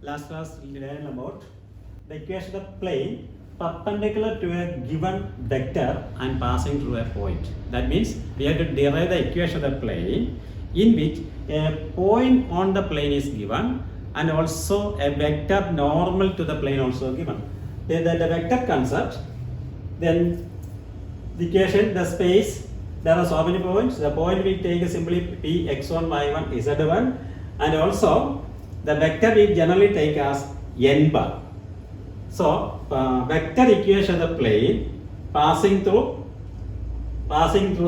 last class we learned about the equation of plane perpendicular to a given vector and passing through a point. That means we have to derive the equation of the plane in which a point on the plane is given and also a vector normal to the plane also given. Then the vector concept, then the equation, the space, there are so many points. The point we take is simply p x1, y1, z1, and also the vector we generally take as n bar. So vector equation of the plane passing through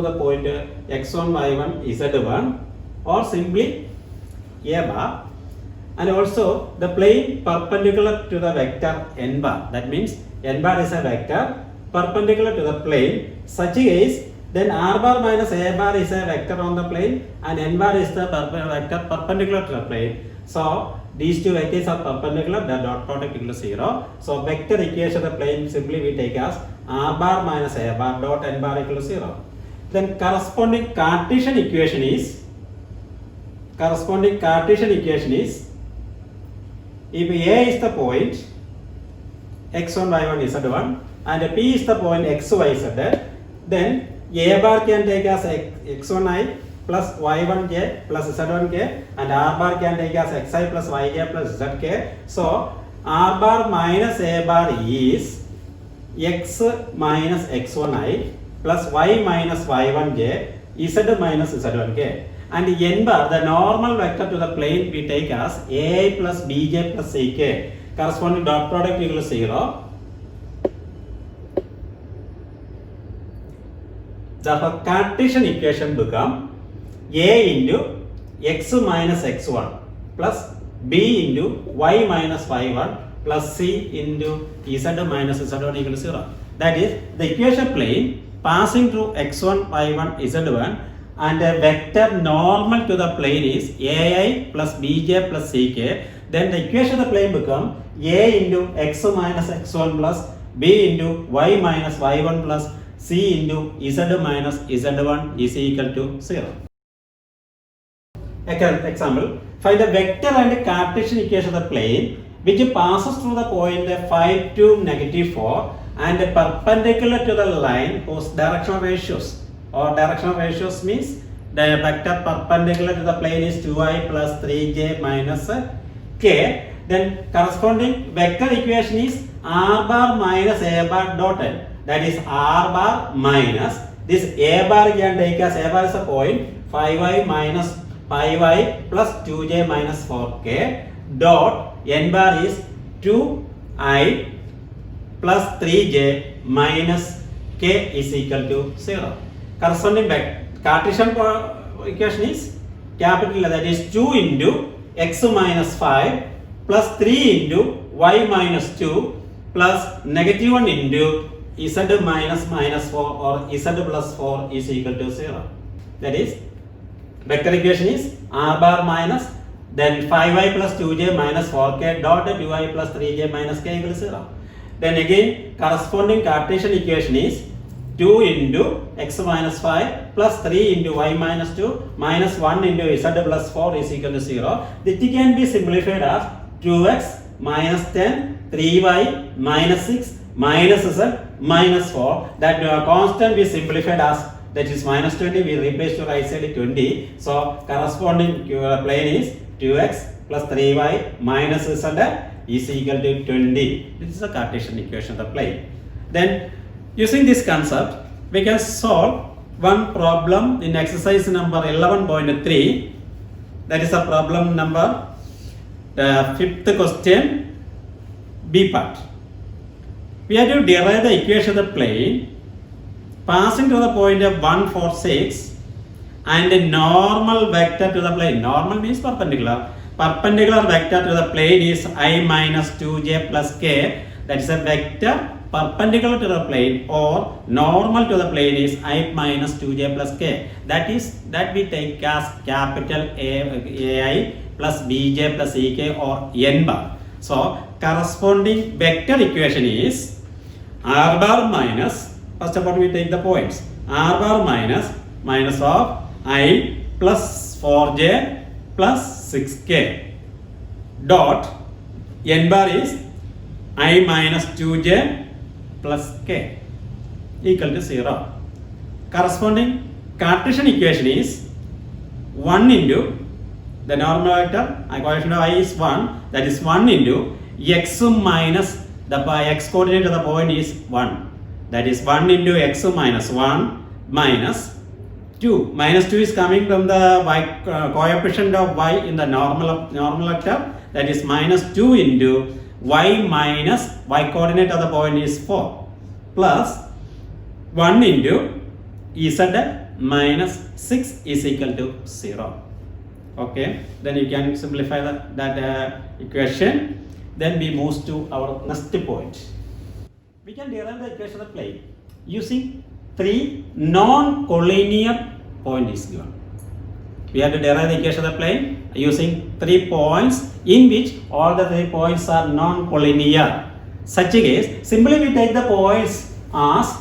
the point x1, y1, z1, or simply a bar, and also the plane perpendicular to the vector n bar. That means n bar is a vector perpendicular to the plane. Such case, then r bar minus a bar is a vector on the plane and n bar is the vector perpendicular to the plane. So these two vectors are perpendicular, the dot product equal to 0. So vector equation of the plane simply we take as r bar minus a bar dot n bar equal to 0. Then corresponding Cartesian equation is if A is the point x1, y1, z1 and P is the point x, y, z, then A bar can take as x1i plus y1j plus z1k and r bar can take as xi plus yj plus zk. So r bar minus a bar is x minus x1i plus y minus y1j z minus z1k, and n bar, the normal vector to the plane, we take as ai plus bj plus ck, corresponding dot product equal to 0. The Cartesian equation become a into x minus x1 plus b into y minus y1 plus c into z minus z1 equal to 0. That is, the equation plane passing through x1, y1, z1 and a vector normal to the plane is ai plus bj plus ck. Then the equation of the plane become a into x minus x1 plus b into y minus y1 plus c into z minus z1 is equal to 0. Example, find the vector and Cartesian equation of the plane which passes through the point 5 to negative 4 and perpendicular to the line whose directional ratios, or directional ratios means the vector perpendicular to the plane is 2i plus 3j minus k. Then corresponding vector equation is r bar minus a bar dot n. That is r bar minus this a bar can take as a bar is a point 5i minus 5i plus 2j minus 4k dot n bar is 2i plus 3j minus k is equal to 0. Corresponding Cartesian equation is capital, that is 2 into x minus 5 plus 3 into y minus 2 plus negative 1 into z minus minus 4 or z plus 4 is equal to 0. That is, vector equation is r bar minus then 5i plus 2j minus 4k dot 2i plus 3j minus k equal to 0. Then again corresponding Cartesian equation is 2 into x minus 5 plus 3 into y minus 2 minus 1 into z plus 4 is equal to 0. This can be simplified as 2x minus 10 3y minus 6 minus z minus 4. That constant we simplified as, that is minus 20, we replace to right side 20. So corresponding plane is 2x plus 3y minus z is equal to 20. This is the Cartesian equation of the plane. Then using this concept, we can solve one problem in exercise number 11.3. That is a problem number, the fifth question, B part. We have to derive the equation of the plane passing to the point of 1, 4, 6 and a normal vector to the plane. Normal means perpendicular. Perpendicular vector to the plane is I minus 2j plus k. That is a vector perpendicular to the plane, or normal to the plane is I minus 2j plus k. That we take as capital AI plus bj plus ek or n bar. So corresponding vector equation is r bar minus, first of all we take the points, r bar minus of I plus 4j plus 6k dot n bar is I minus 2j plus k equal to 0. Corresponding Cartesian equation is 1 into the normal vector, coefficient of I is 1, that is 1 into x minus the x coordinate of the point is 1, that is 1 into x minus 1 minus 2. Minus 2 is coming from the y coefficient of y in the normal vector, that is minus 2 into y minus y coordinate of the point is 4 plus 1 into z minus 6 is equal to 0. Okay, then you can simplify that equation. Then we move to our next point. We can derive the equation of the plane using 3 non-collinear points is given. We have to derive the equation of the plane using 3 points in which all the 3 points are non-collinear. Such a case, simply we take the points as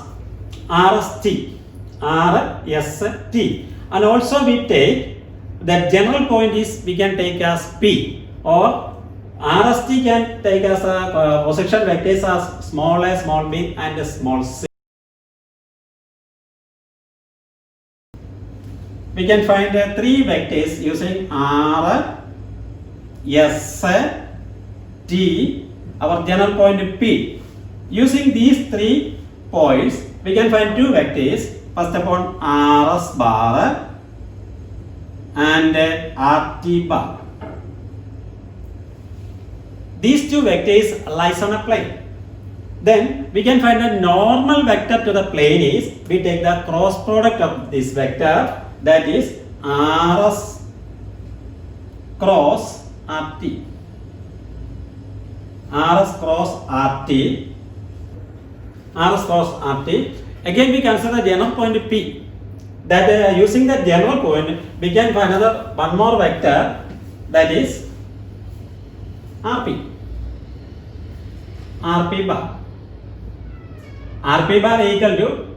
RST, RST, and also we take the general point is we can take as P, or RST can take as a position vectors as small a, small b, and small c. We can find 3 vectors using R, S, T, our general point P. Using these 3 points, we can find 2 vectors. First upon RS bar and RT bar. These 2 vectors lies on a plane. Then we can find a normal vector to the plane is we take the cross product of this vector, that is RS cross RT. RS cross RT. RS cross RT. Again we consider the general point P. That using the general point we can find one more vector, that is RP. RP bar. RP bar equal to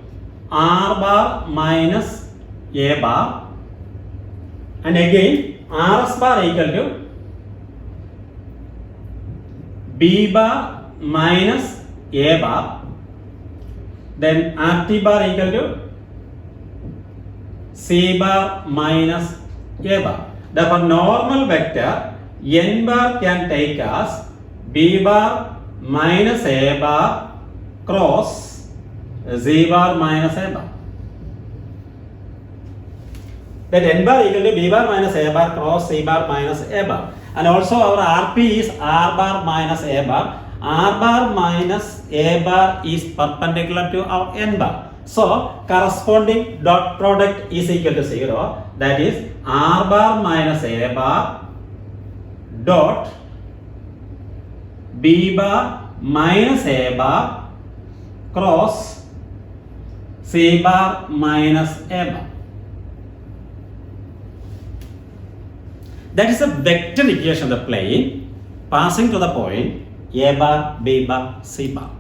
R bar minus A bar, and again RS bar equal to B bar minus A bar, then RT bar equal to C bar minus A bar. Therefore normal vector n bar can take as B bar minus A bar cross Z bar minus A bar. That n bar equal to B bar minus A bar cross C bar minus A bar. And also our RP is R bar minus A bar. R bar minus A bar is perpendicular to our n bar. So corresponding dot product is equal to 0. That is R bar minus A bar dot B bar minus A bar cross C bar minus A bar. That is a vector equation of the plane passing to the point A bar, B bar, C bar.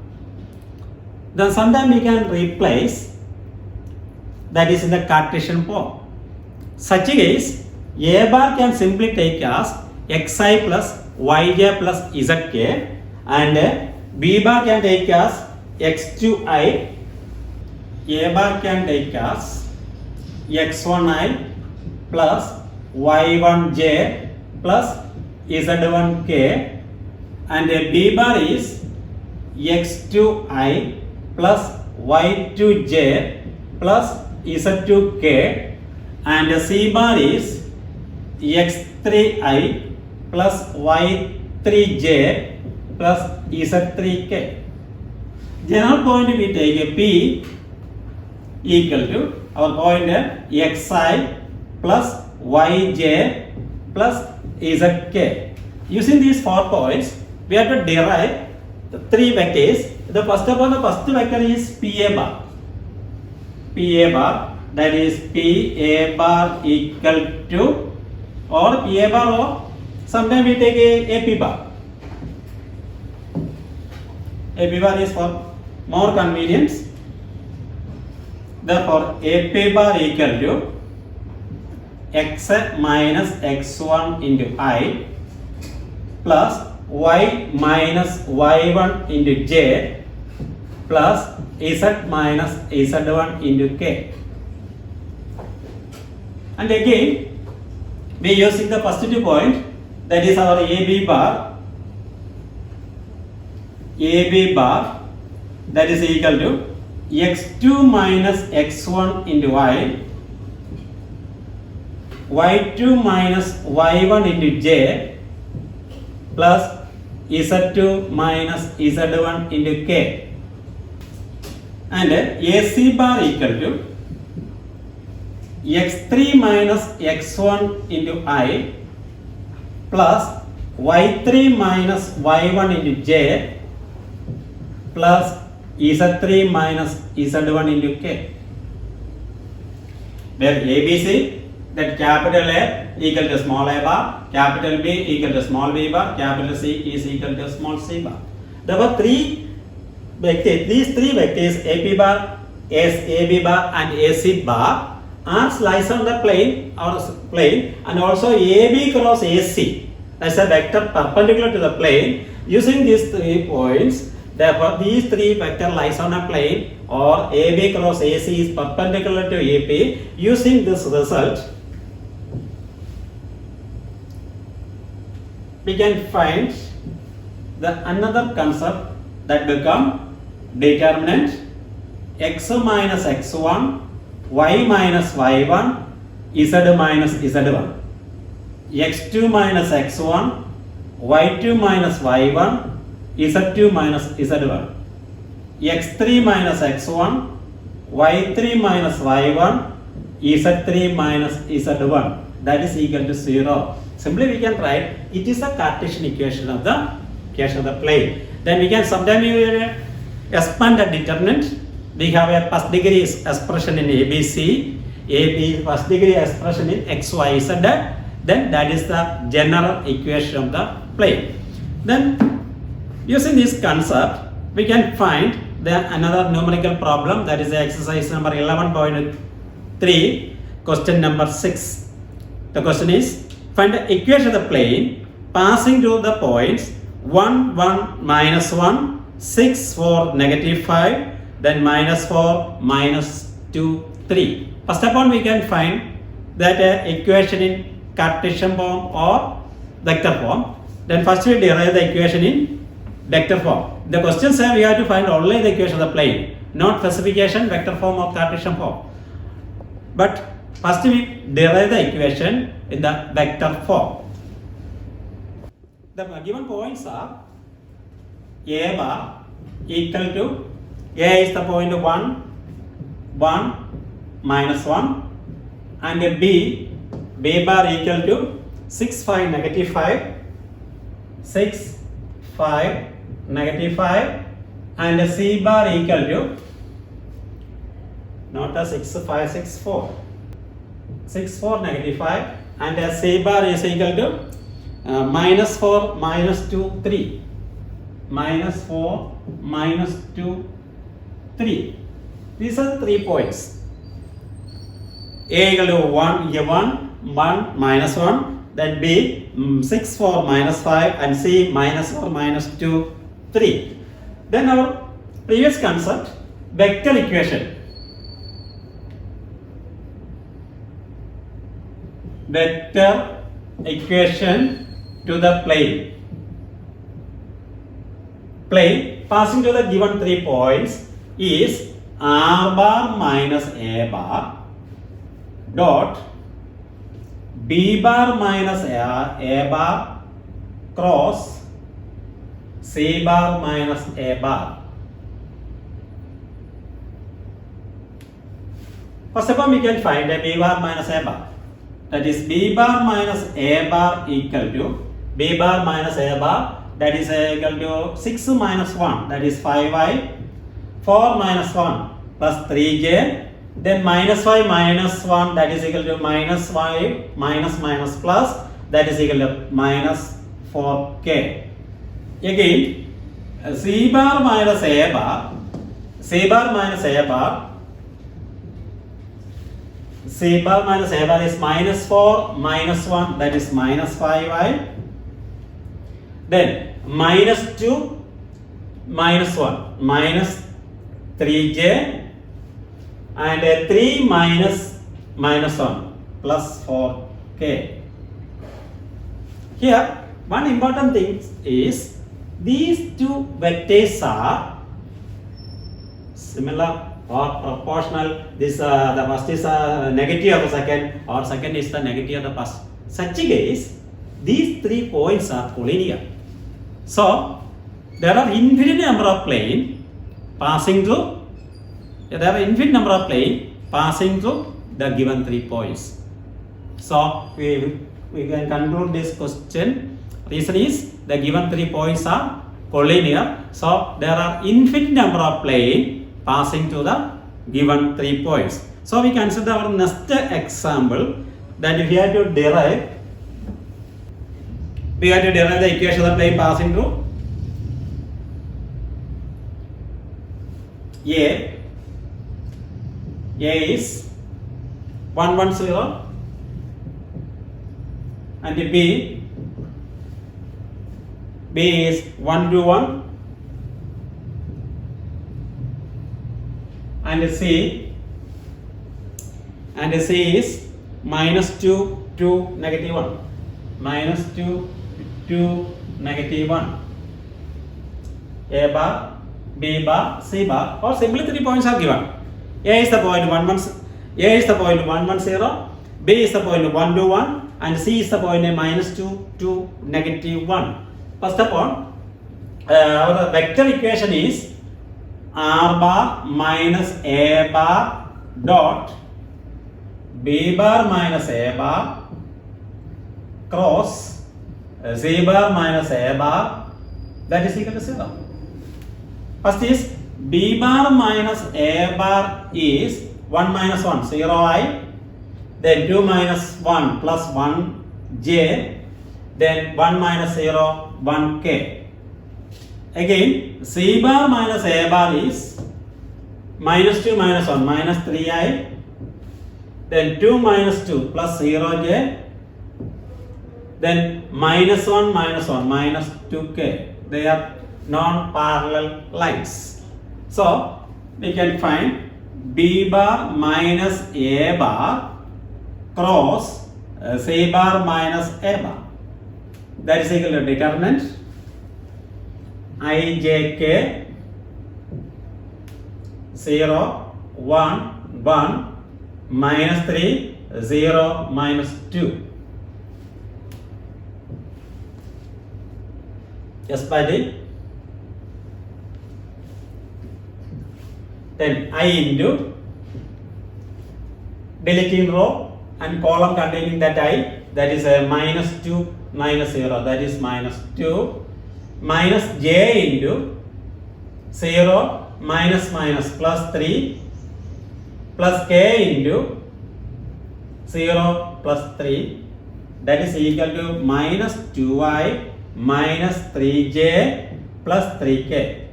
Then sometimes we can replace that is in the Cartesian form. Such a case, A bar can simply take as xi plus yj plus zk, and B bar can take as x2i, A bar can take as x1i plus y1j plus z1k, and B bar is x2i plus y2j plus z2k, and C bar is x3i plus y3j plus z3k. General point we take a P equal to our point xi plus yj plus zk. Using these 4 points, we have to derive the 3 vectors. The first vector is PA bar. PA bar, that is PA bar equal to, or PA bar, or sometimes we take a AP bar. AP bar is for more convenience. Therefore, AP bar equal to x minus x1 into I plus y minus y1 into j plus z minus z1 into k. And again, we are using the first 2 point, that is our AB bar, that is equal to x2 minus x1 into y, y2 minus y1 into j plus z2 minus z1 into k, and AC bar equal to x3 minus x1 into I plus y3 minus y1 into j plus z3 minus z1 into k, where ABC, that capital A equal to small a bar, capital B equal to small b bar, capital C is equal to small c bar. There were three vectors. These three vectors, AP bar, AB bar and AC bar are sliced on the plane and also AB cross AC. That's a vector perpendicular to the plane. Using these 3 points, therefore these 3 vector lies on a plane, or AB cross AC is perpendicular to AP. Using this result, we can find the another concept that become determinant x minus x1, y minus y1, z minus z1, x2 minus x1, y2 minus y1, z2 minus z1, x3 minus x1, y3 minus y1, z3 minus z1, that is equal to 0. Simply we can write it is a Cartesian equation of the plane. Then we can sometimes expand the determinant. We have a first degree expression in ABC, AB first degree expression in XYZ. Then that is the general equation of the plane. Then using this concept, we can find another numerical problem, that is the exercise number 11.3, question number 6. The question is, find the equation of the plane passing through the points 1, 1, minus 1, 6, 4, negative 5, then minus 4, minus 2, 3. First of all, we can find that equation in Cartesian form or vector form. Then first we derive the equation in vector form. The question says we have to find only the equation of the plane, not specification, vector form or Cartesian form. But first we derive the equation in the vector form. The given points are A bar equal to, A is the point 1, 1, minus 1, and B bar equal to 6, 5, negative 5, 6, 5, negative 5, and C bar equal to, not a 6, 5, 6, 4, 6, 4, negative 5, and C bar is equal to minus 4, minus 2, 3, minus 4, minus 2, 3. These are the 3 points. A equal to 1, minus 1, then B 6, 4, minus 5, and C minus 4, minus 2, 3. Then our previous concept, vector equation. Vector equation to the plane. Plane passing to the given 3 points is R bar minus A bar dot B bar minus A bar cross C bar minus A bar. First of all, we can find a B bar minus A bar. That is B bar minus A bar equal to B bar minus A bar, that is equal to 6 minus 1, that is 5i, 4 minus 1 plus 3j, then minus 5 minus 1, that is equal to minus 5 minus minus plus, that is equal to minus 4k. Again, C bar minus A bar, C bar minus A bar, C bar minus A bar is minus 4 minus 1, that is minus 5i. then minus 2 minus 1 minus 3j and 3 minus minus 1 plus 4k. Here one important thing is these two vectors are similar or proportional. This the first is negative of the second, or second is the negative of the first. Such a case, these 3 points are collinear. So there are infinite number of plane passing through. There are infinite number of plane passing through the given 3 points. So we can conclude this question. Reason is the given 3 points are collinear. So there are infinite number of plane passing to the given 3 points. So we consider our next example, that if we have to derive the equation of the plane passing through A is 1 1 0 and B is 1 2 1 and C is minus 2 2 negative 1 minus 2 2 negative 1. A bar, B bar, C bar, or simply 3 points are given. A is the point 1 1 0, B is the point 1 2 1 and C is the point minus 2 2 negative 1. First of all, our vector equation is R bar minus A bar dot B bar minus A bar cross C bar minus A bar, that is equal to 0. First is B bar minus A bar is 1 minus 1 0 I, then 2 minus 1 plus 1 j, then 1 minus 0 1 k. Again C bar minus A bar is minus 2 minus 1 minus 3 I, then 2 minus 2 plus 0 j, then minus 1 minus 1 minus 2k. They are non-parallel lines. So we can find B bar minus A bar cross C bar minus A bar. That is equal to determinant ijk 0 1 1 minus 3 0 minus 2. Yes, by the then I into deleting row and column containing that I, that is a minus 2 minus 0, that is minus 2 minus j into 0 minus minus plus 3 plus k into 0 plus 3, that is equal to minus 2i minus 3j plus 3k.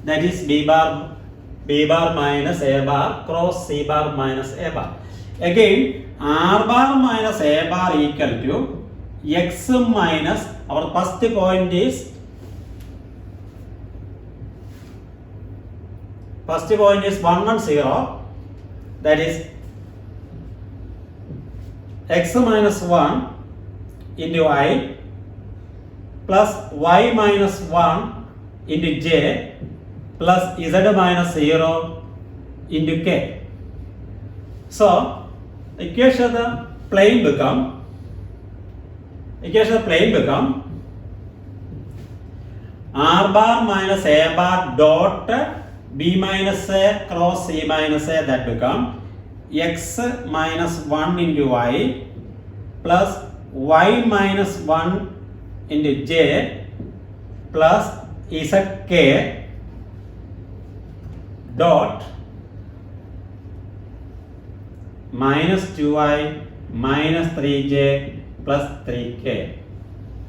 That is B bar minus A bar cross C bar minus A bar. Again R bar minus A bar equal to x minus, our first point is 1 1 0, that is x minus 1 into I plus y minus 1 into j plus z minus 0 into k. So equation of the plane become R bar minus A bar dot B minus A cross C minus A, that become x minus 1 into y plus y minus 1 into j plus zk dot minus 2i minus 3j plus 3k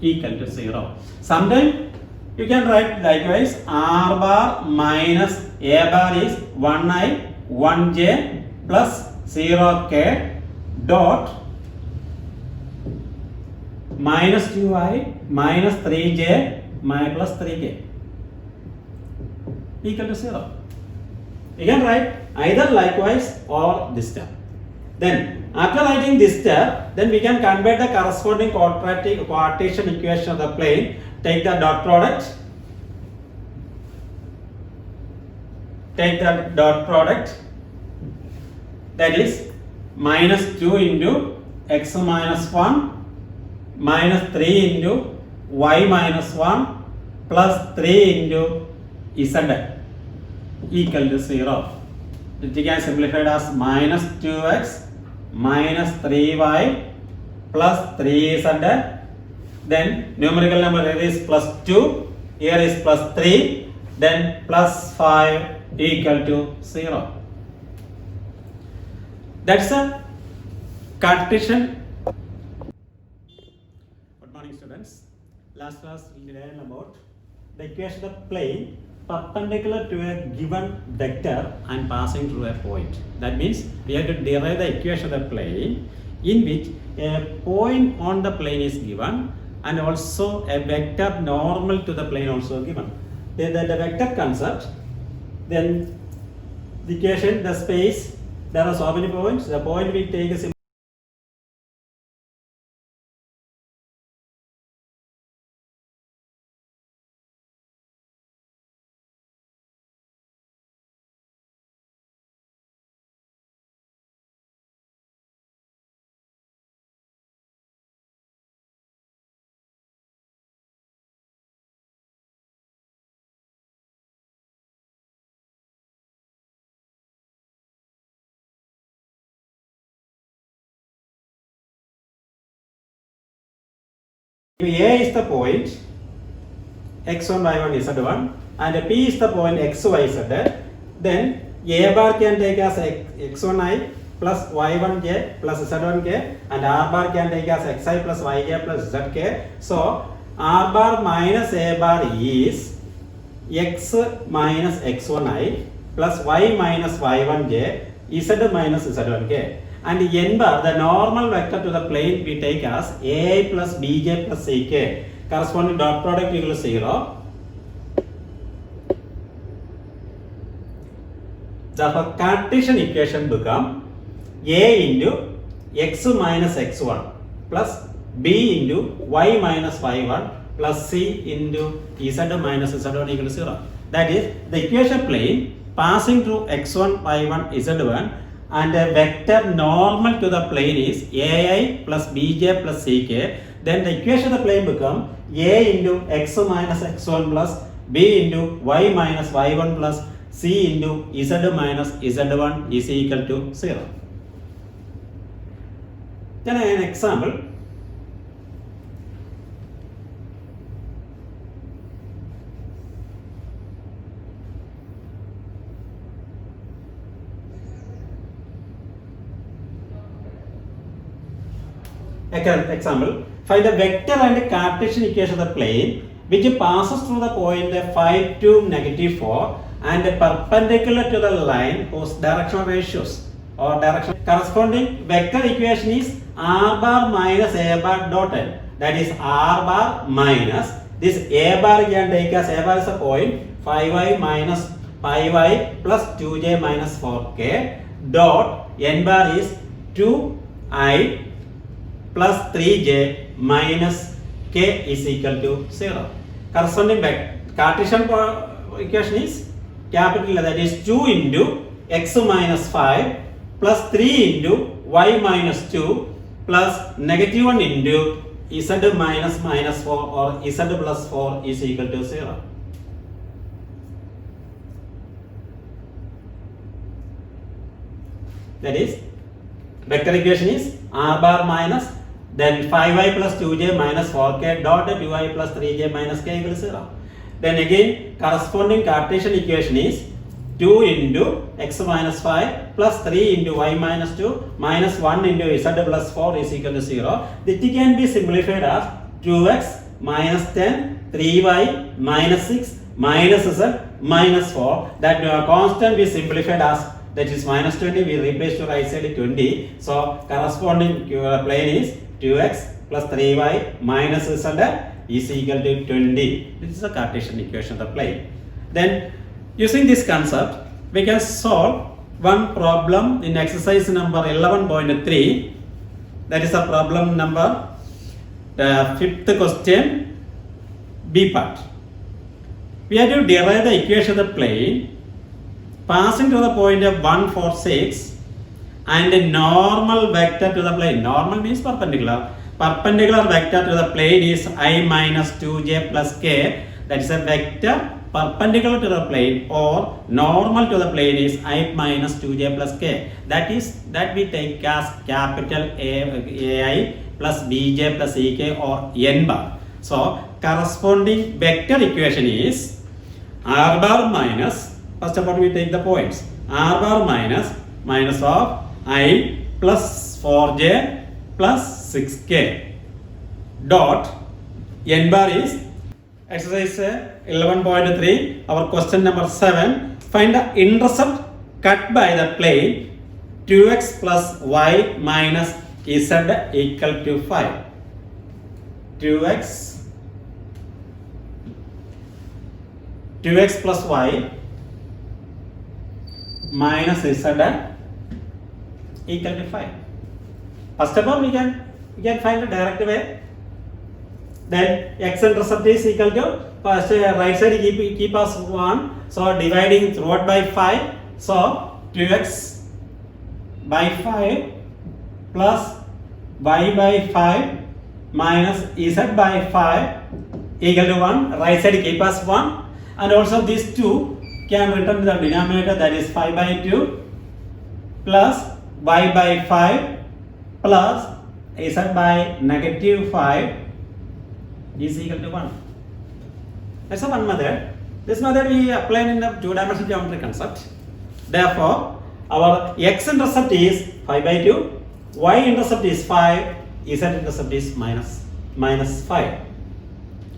equal to 0. Sometimes you can write likewise R bar minus A bar is 1i 1j plus 0k dot minus 2i minus 3j plus 3k equal to 0. You can write either likewise or this term. Then after writing this term, then we can convert the corresponding quadratic Cartesian equation of the plane. Take the dot product. Take the dot product. That is minus 2 into x minus 1 minus 3 into y minus 1 plus 3 into z equal to 0. It can simplified as minus 2x minus 3y plus 3z. Then numerical number here is plus 2, here is plus 3, then plus 5 equal to 0. That's a Cartesian. Good morning, students. Last class we learned about the equation of plane perpendicular to a given vector and passing through a point. That means we have to derive the equation of the plane in which a point on the plane is given and also a vector normal to the plane also given. Then the vector concept, then the equation, the space, there are so many points. The point we take is A is the point x1, y1, z1 and P is the point x, y, z. Then A bar can take as x1i plus y1j plus z1k and R bar can take as xi plus yj plus zk. So R bar minus A bar is x minus x1i plus y minus y1j z minus z1k. And n bar, the normal vector to the plane, we take as ai plus bj plus ck. Corresponding dot product equal to 0. Therefore, Cartesian equation become a into x minus x1 plus b into y minus y1 plus c into z minus z1 equal to 0. That is, the equation plane passing through x1, y1, z1 and a vector normal to the plane is ai plus bj plus ck. Then the equation of the plane become a into x minus x1 plus b into y minus y1 plus c into z minus z1 is equal to 0. Then an example. Example, find the vector and Cartesian equation of the plane which passes through the point 5 to negative 4 and perpendicular to the line whose directional ratios or direction corresponding vector equation is r bar minus a bar dot n. That is r bar minus this a bar can take as a bar is a point 5y minus 5y plus 2j minus 4k dot n bar is 2i plus 3j minus k is equal to 0. Corresponding Cartesian equation is capital, that is 2 into x minus 5 plus 3 into y minus 2 plus negative 1 into z minus 4 or z plus 4 is equal to 0. That is, vector equation is r bar minus then 5y plus 2j minus 4k dot 2y plus 3j minus k equals 0. Then again corresponding Cartesian equation is 2 into x minus 5 plus 3 into y minus 2 minus 1 into z plus 4 is equal to 0. This can be simplified as 2x minus 10, 3y minus 6 minus z minus 4. That constant we simplified as that is minus 20, we replace to right side 20. So corresponding plane is 2x plus 3y minus z is equal to 20. This is the Cartesian equation of the plane. Then using this concept, we can solve one problem in exercise number 11.3. That is the problem number, the fifth question, B part. We have to derive the equation of the plane passing to the point of 1, 4, 6 and a normal vector to the plane. Normal means perpendicular. Perpendicular vector to the plane is I minus 2j plus k. That is a vector perpendicular to the plane, or normal to the plane is I minus 2j plus k. That we take as capital AI plus bj plus ek or n bar. So corresponding vector equation is r bar minus, first of all we take the points, r bar minus of I plus 4j plus 6k dot n bar is exercise 11.3. Our question number 7. Find the intercept cut by the plane 2x plus y minus z equal to 5. 2x plus y minus z equal to 5. First of all, we can find the direct way. Then x intercept is equal to, first right side keep as 1. So dividing throughout by 5. So 2x by 5 plus y by 5 minus z by 5 equal to 1. Right side keep as 1. And also these two can return to the denominator, that is 5 by 2 plus y by 5 plus z by negative 5 is equal to 1. That's the one method. This method we apply in the two-dimensional geometry concept. Therefore, our x-intercept is 5 by 2, y-intercept is 5, z-intercept is minus 5.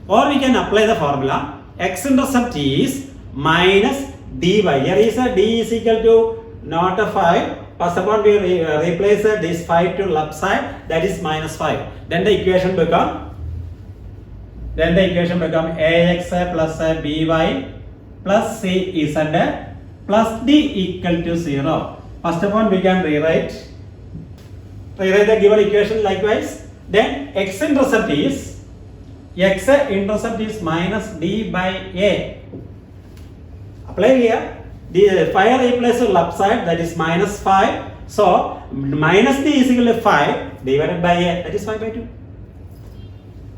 Or we can apply the formula x-intercept is minus dy. Here is a d is equal to not a 5. First of all, we replace this 5 to left side, that is minus 5. Then the equation become ax plus by plus cz plus d equal to 0. First of all, we can rewrite the given equation likewise. Then x-intercept is minus d by a. Apply here. The 5 replaces to left side, that is minus 5. So minus d is equal to 5 divided by a, that is 5 by 2.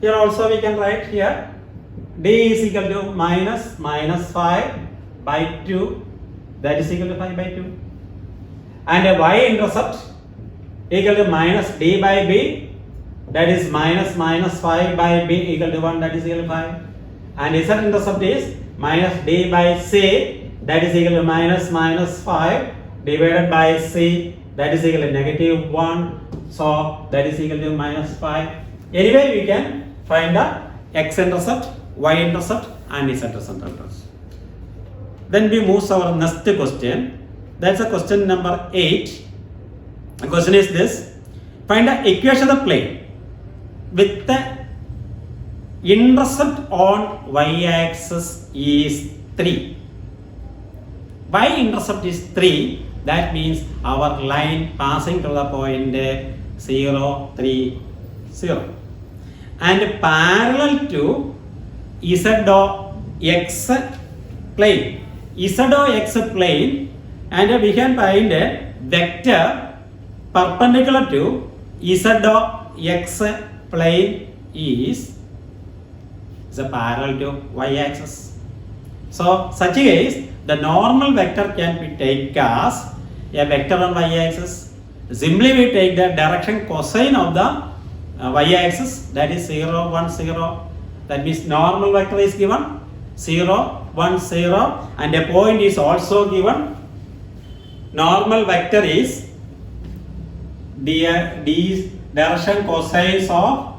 Here also we can write here d is equal to minus 5 by 2, that is equal to 5 by 2. And a y-intercept equal to minus d by b, that is minus 5 by b equal to 1, that is equal to 5. And z-intercept is minus d by c, that is equal to minus 5 divided by c, that is equal to negative 1. So that is equal to minus 5. Anyway, we can find the x-intercept, y-intercept and z-intercept. Then we move to our next question. That's a question number 8. The question is this. Find the equation of the plane with the intercept on y-axis is 3. Y-intercept is 3. That means our line passing to the point 0, 3, 0. And parallel to z-x plane. Z-x plane, and we can find a vector perpendicular to z-x plane is parallel to y-axis. So such case, the normal vector can be taken as a vector on y-axis. Simply we take the direction cosine of the y-axis, that is 0, 1, 0. That means normal vector is given 0, 1, 0, and a point is also given. Normal vector is d direction cosine of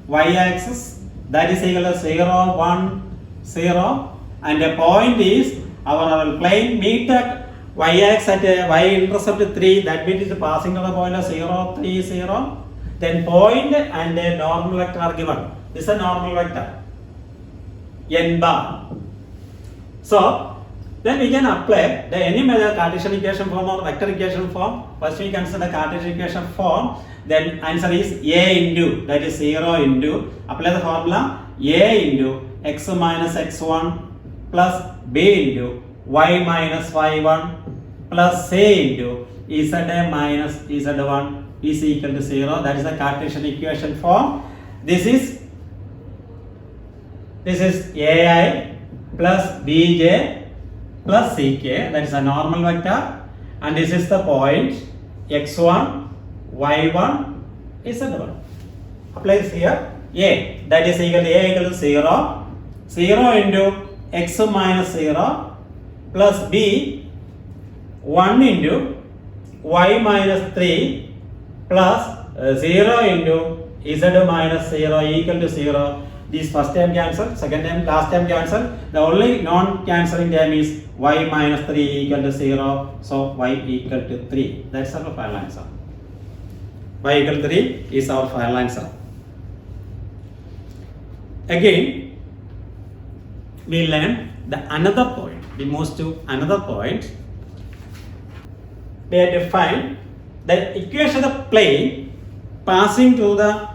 y-axis, that is equal to 0, 1, 0, and a point is our plane meet at y-axis at y-intercept 3, that means it's passing to the point of 0, 3, 0. Then point and a normal vector are given. This is a normal vector, n bar. So, then we can apply the any method Cartesian equation form or vector equation form. First we consider Cartesian equation form. Then answer is a into, that is 0 into, apply the formula a into x minus x1 plus b into y minus y1 plus c into z minus z1 is equal to 0. That is the Cartesian equation form. This is ai plus bj plus ck, that is a normal vector, and this is the point x1 y1 z1. Applies here a, that is equal to 0, 0 into x minus 0 plus b 1 into y minus 3 plus 0 into z minus 0 equal to 0. This first term cancel, second term, last term cancel. The only non-cancelling term is y minus 3 equal to 0. So y equal to 3. That's our final answer. Y equal to 3 is our final answer. Again, we learn the another point. We move to another point. We have to find the equation of the plane passing to the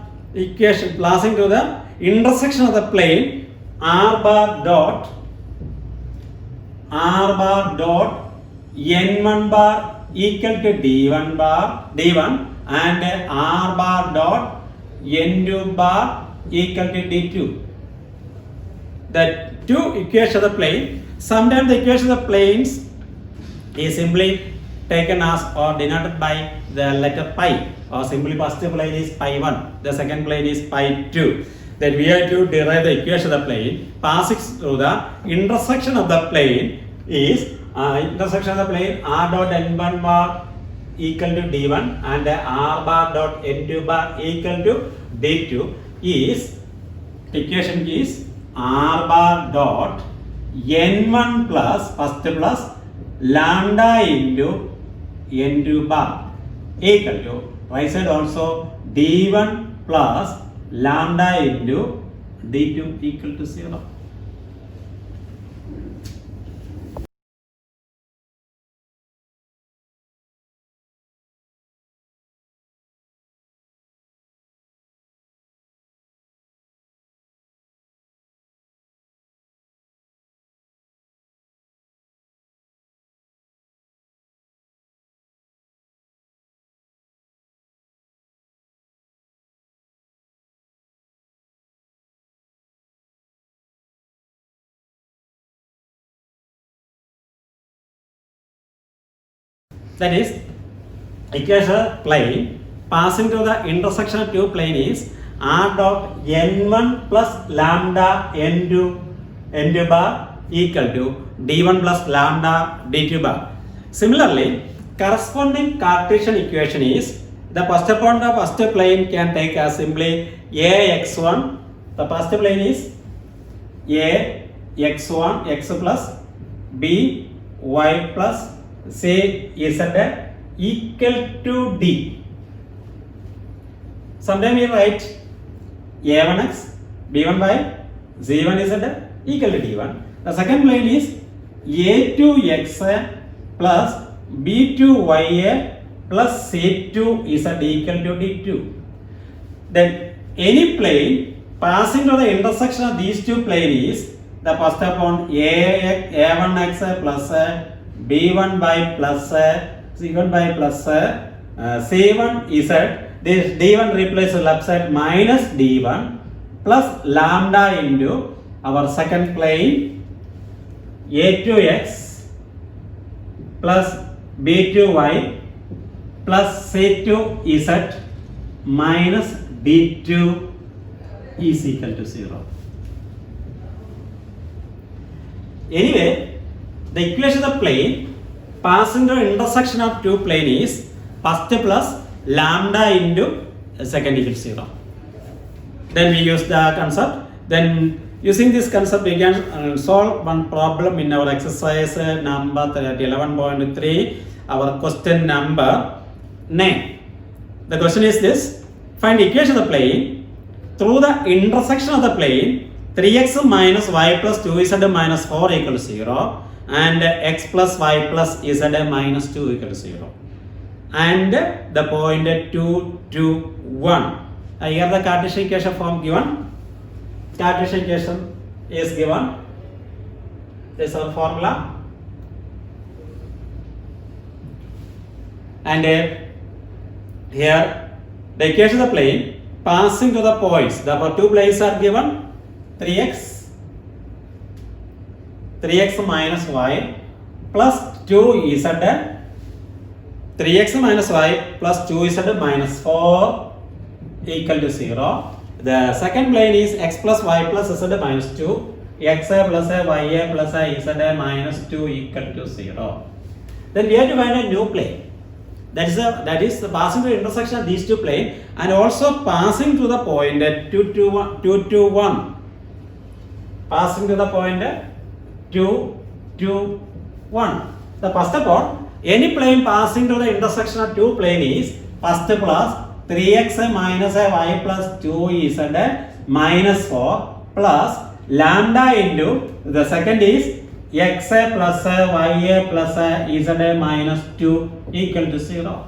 intersection of the plane r bar dot n1 bar equal to d1 and r bar dot n2 bar equal to d2. The two equations of the plane. Sometimes the equation of the planes is simply taken as or denoted by the letter pi, or simply first plane is pi 1, the second plane is pi 2. Then we have to derive the equation of the plane passing through the intersection of the plane is intersection of the plane r dot n1 bar equal to d1 and r bar dot n2 bar equal to d2 is equation is r bar dot n1 plus first plus lambda into n2 bar equal to right side also d1 plus lambda into d2 equal to 0. That is, equation of plane passing to the intersection of two plane is r dot n1 plus lambda n2 bar equal to d1 plus lambda d2 bar. Similarly, corresponding Cartesian equation is the first point of first plane can take as simply ax1. The first plane is ax1 x plus b y plus say z equal to d. Sometimes we write a1x b1y z1z equal to d1. The second plane is a2x plus b2y plus c2z equal to d2. Then any plane passing to the intersection of these two planes is the first point a1x plus b1y plus c1y plus c1z. This d1 replaces left side minus d1 plus lambda into our second plane a2x plus b2y plus c2z minus d2 is equal to 0. Anyway, the equation of the plane passing the intersection of two planes is first plus lambda into second equal to 0. Then we use the concept. Then Using this concept, we can solve one problem in our exercise number 11.3, our question number 9. The question is this: find the equation of the plane through the intersection of the plane 3x minus y plus 2z minus 4 equals 0 and x plus y plus z minus 2 equals 0. And the point 2, 2, 1. Here the Cartesian equation form given. Cartesian equation is given. This is our formula. And here the equation of the plane passing to the points. Therefore, two planes are given. 3x minus y plus 2z. 3x minus y plus 2z minus 4 equal to 0. The second plane is x plus y plus z minus 2. X plus y plus z minus 2 equal to 0. Then we have to find a new plane. That is passing to the intersection of these two planes and also passing to the point 2, 2, 1. Passing to the point 2, 2, 1. The first of all, any plane passing to the intersection of two planes is first plus 3x minus y plus 2z minus 4 plus lambda into the second is x plus y plus z minus 2 equal to 0.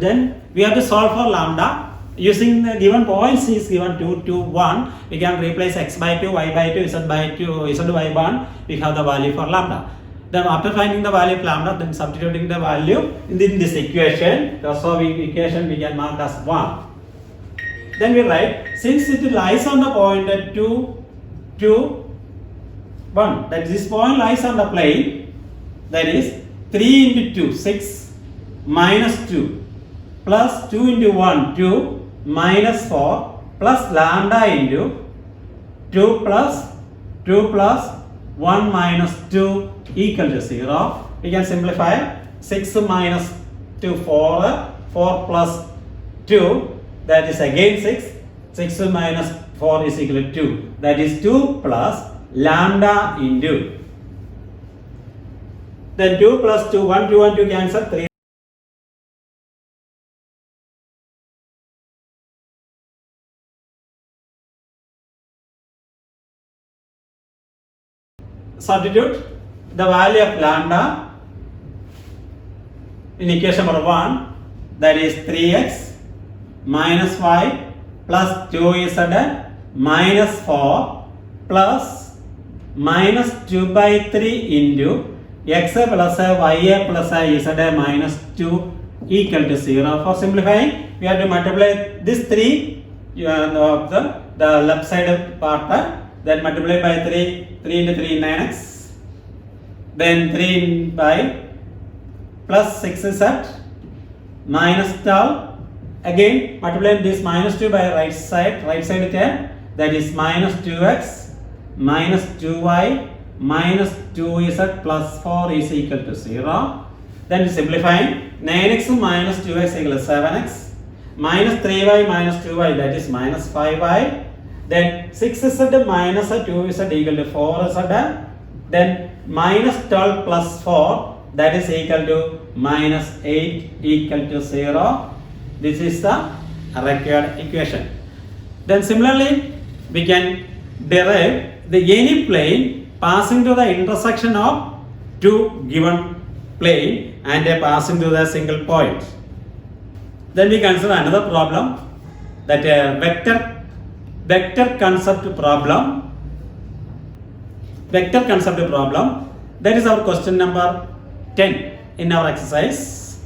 Then we have to solve for lambda. Using the given points is given 2, 2, 1. We can replace x by 2, y by 2, z by 2, z by 1. We have the value for lambda. Then after finding the value of lambda, then substituting the value in this equation, so equation we can mark as 1. Then we write, since it lies on the point 2, 2, 1, that this point lies on the plane, that is 3 into 2, 6, minus 2, plus 2 into 1, 2, minus 4, plus lambda into 2 plus 1 minus 2 equal to 0. We can simplify 6 minus 2, 4, 4 plus 2, that is again 6. 6 minus 4 is equal to 2. That is 2 plus lambda into. Then 2 plus 2, 1, 2, 1, 2 cancel, 3. Substitute the value of lambda in equation number 1, that is 3x minus y plus 2z minus 4 plus minus 2 by 3 into x plus y plus z minus 2 equal to 0. For simplifying, we have to multiply this 3 the left side part, then multiply by 3 into 3 9x, then 3 by plus 6z minus 12, again multiply this minus 2 by right side term, that is minus 2x minus 2y minus 2z plus 4 is equal to 0. Then simplifying, 9x minus 2x equals 7x, minus 3y minus 2y, that is minus 5y, then 6z minus 2z equal to 4z, then minus 12 plus 4, that is equal to minus 8 equal to 0. This is the required equation. Then similarly, we can derive the any plane passing to the intersection of two given plane and passing to the single point. Then we consider another problem, that vector concept problem. Vector concept problem. That is our question number 10 in our exercise.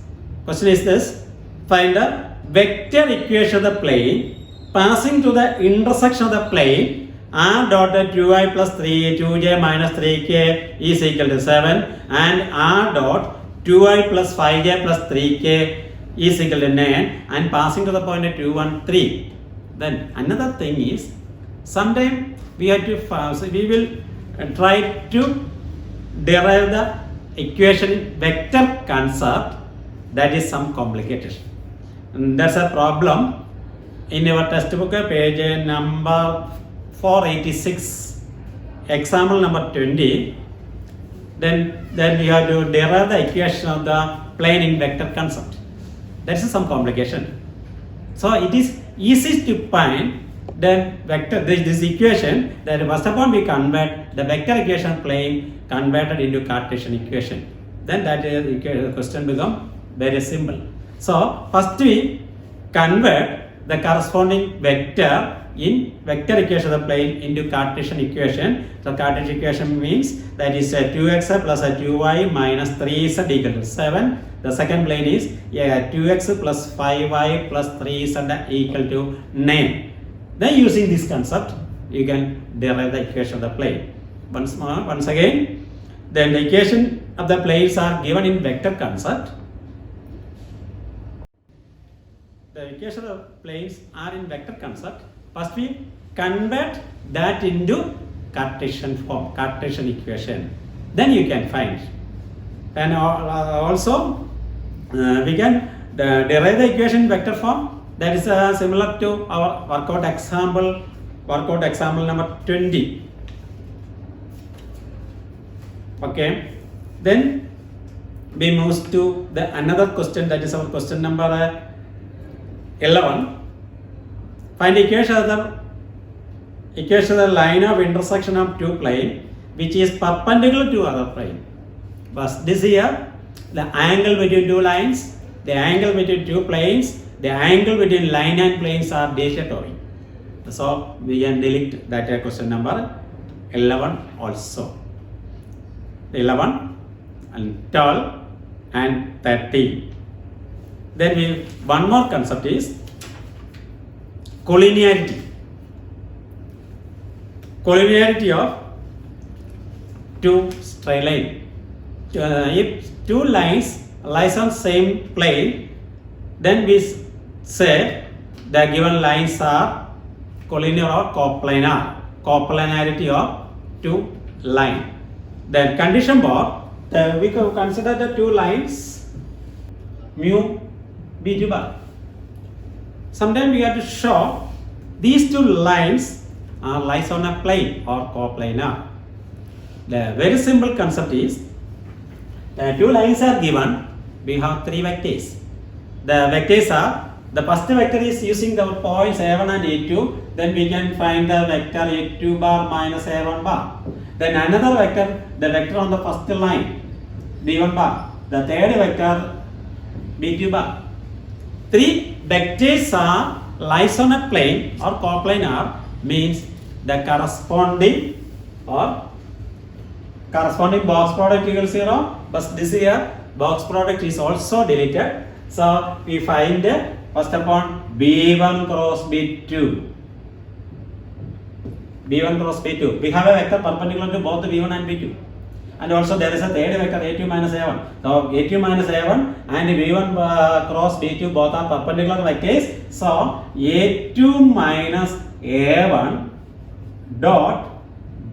Question is this: find the vector equation of the plane passing to the intersection of the plane r dot 2i plus 2j minus 3k is equal to 7 and r dot 2i plus 5j plus 3k is equal to 9 and passing to the point 2, 1, 3. Then another thing is, sometime we have to we will try to derive the equation vector concept, that is some complicated. And that's a problem in your textbook, page number 486. Example number 20. Then we have to derive the equation of the plane in vector concept. That's some complication. So it is easy to find the vector, this equation, that first of all we convert the vector equation plane converted into Cartesian equation. Then that question become very simple. So first we convert the corresponding vector in vector equation of the plane into Cartesian equation. So Cartesian equation means that is 2x plus 2y minus 3z equal to 7. The second plane is 2x plus 5y plus 3z equal to 9. Then using this concept, you can derive the equation of the plane. Once again, then the equation of the planes are given in vector concept. The equation of planes are in vector concept. First we convert that into Cartesian form, Cartesian equation. Then you can find. And also we can derive the equation in vector form. That is similar to our workout example number 20. Okay. Then we move to the another question, that is our question number 11. Find the equation of the line of intersection of two planes which is perpendicular to other plane. But this here, the angle between two lines, the angle between two planes, the angle between line and planes are deviatory. So we can delete that question number 11 also. 11 and 12 and 13. Then one more concept is collinearity. Collinearity of two straight lines. If two lines lies on same plane, then we say the given lines are collinear or coplanar. Coplanarity of two lines. Then condition bar, we can consider the two lines mu b2 bar. Sometimes we have to show these two lines are lies on a plane or coplanar. The very simple concept is the two lines are given. We have three vectors. The vectors are, the first vector is using the points a1 and a2. Then we can find the vector a2 bar minus a1 bar. Then another vector, the vector on the first line, b1 bar. The third vector, b2 bar. Three vectors are lies on a plane or coplanar, means the corresponding box product equals 0. But this here box product is also deleted. So we find first upon b1 cross b2. b1 cross b2. We have a vector perpendicular to both b1 and b2. And also there is a third vector a2 minus a1. So a2 minus a1 and b1 cross b2 both are perpendicular vectors. So a2 minus a1 dot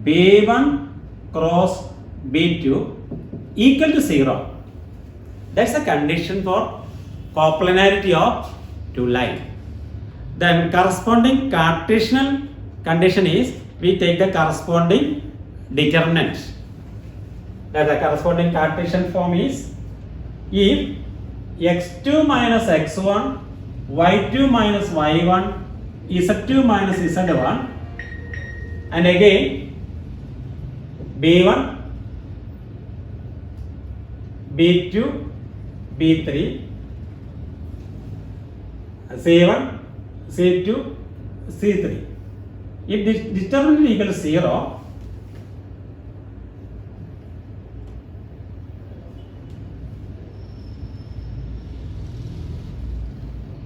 b1 cross b2 equal to 0. That's the condition for coplanarity of two lines. Then corresponding Cartesian condition is we take the corresponding determinant. That the corresponding Cartesian form is if x2 minus x1, y2 minus y1, z2 minus z1, and again b1, b2, b3, c1, c2, c3. If this determinant equals 0,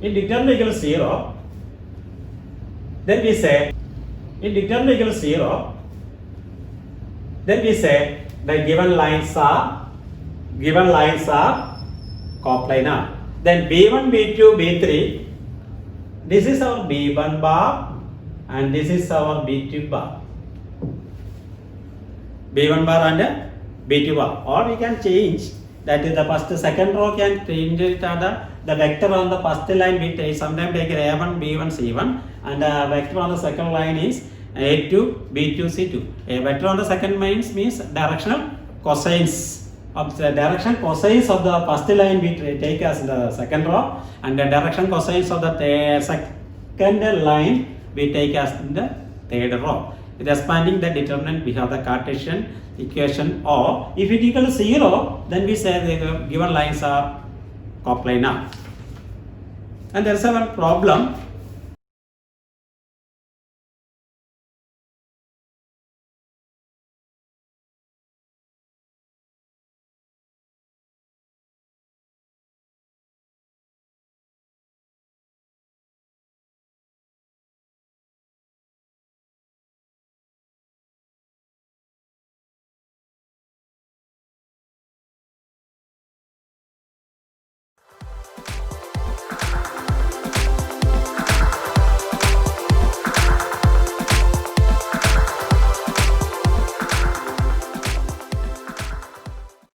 if determinant equals 0, then we say if determinant equals 0, then we say the given lines are coplanar. Then b1, b2, b3, this is our b1 bar and this is our b2 bar. b1 bar and b2 bar. Or we can change, that is the first second row can change it other. The vector on the first line we take, sometimes take a1, b1, c1, and the vector on the second line is A2, B2, C2. A vector on the second means directional cosines. Of the direction cosines of the first line we take as the second row, and the direction cosines of the second line we take as the third row. With expanding the determinant, we have the Cartesian equation, or if it equal to 0, then we say the given lines are coplanar. And there is a one problem.